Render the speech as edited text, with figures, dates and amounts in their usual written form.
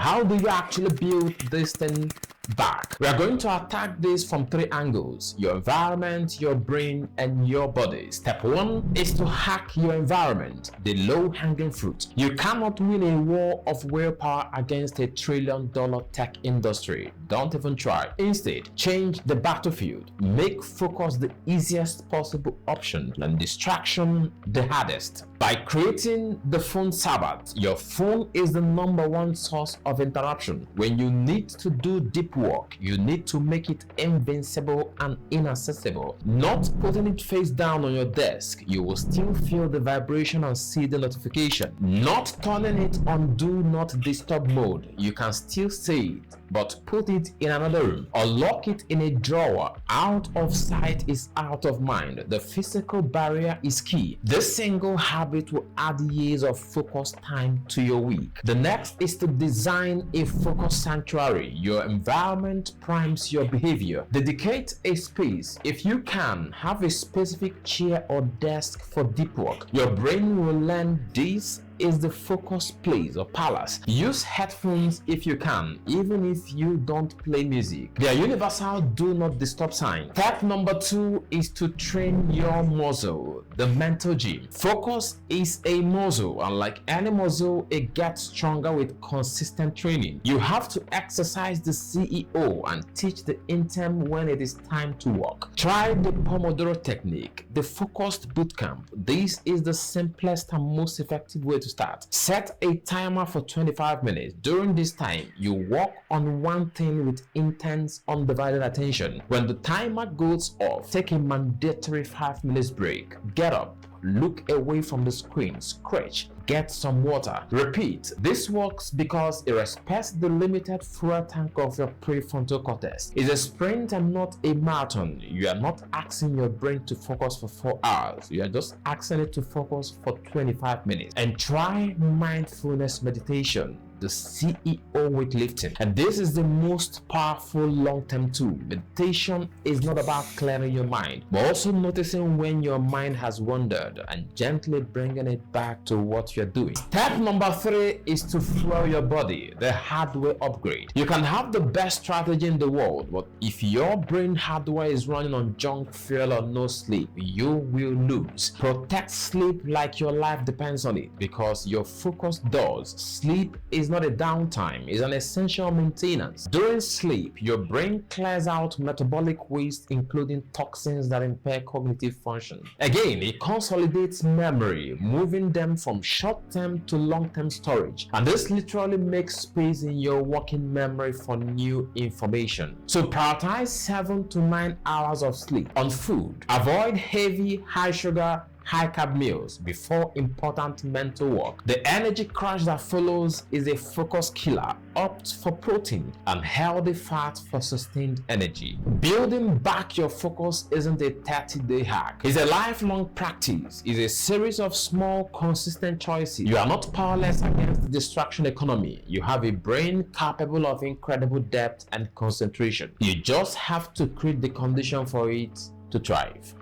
How do you actually build this thing back? We are going to attack this from 3 angles: your environment, your brain, and your body. Step 1 is to hack your environment, the low-hanging fruit. You cannot win a war of willpower against a trillion-dollar tech industry. Don't even try. Instead, change the battlefield. Make focus the easiest possible option and distraction the hardest. By creating the phone Sabbath, your phone is the #1 source of interruption. When you need to do deep work, you need to make it invincible and inaccessible. Not putting it face down on your desk, you will still feel the vibration and see the notification. Not turning it on do not disturb mode, you can still see it, but put it in another room or lock it in a drawer. Out of sight is out of mind. The physical barrier is key. This single habit will add years of focus time to your week. The next is to design a focus sanctuary. Your environment primes your behavior. Dedicate a space. If you can, have a specific chair or desk for deep work. Your brain will learn this is the focus place or palace. Use headphones if you can, even if you don't play music. They are universal do not disturb sign. Step number 2 is to train your muscle, the mental gym. Focus is a muscle, and like any muscle, it gets stronger with consistent training. You have to exercise the CEO and teach the intern when it is time to work. Try the Pomodoro technique, the focused bootcamp. This is the simplest and most effective way to start. Set a timer for 25 minutes. During this time, you work on one thing with intense, undivided attention. When the timer goes off, take a mandatory 5 minutes break. Get up, look away from the screen, stretch, get some water. Repeat. This works because it respects the limited fuel tank of your prefrontal cortex. It's a sprint and not a marathon. You are not asking your brain to focus for 4 hours. You are just asking it to focus for 25 minutes. And try mindfulness meditation, the CEO weightlifting. And this is the most powerful long-term tool. Meditation is not about clearing your mind, but also noticing when your mind has wandered and gently bringing it back to what you're doing. Step number 3 is to fuel your body, the hardware upgrade. You can have the best strategy in the world, but if your brain hardware is running on junk fuel or no sleep, you will lose. Protect sleep like your life depends on it, because your focus does. Sleep is not a downtime, it's an essential maintenance. During sleep, your brain clears out metabolic waste, including toxins that impair cognitive function. Again, it consolidates memory, moving them from short-term to long-term storage. And this literally makes space in your working memory for new information. So prioritize 7 to 9 hours of sleep. On food, avoid heavy, high sugar, high-carb meals before important mental work. The energy crash that follows is a focus killer. Opt for protein and healthy fat for sustained energy. Building back your focus isn't a 30-day hack. It's a lifelong practice. It's a series of small, consistent choices. You are not powerless against the distraction economy. You have a brain capable of incredible depth and concentration. You just have to create the condition for it to thrive.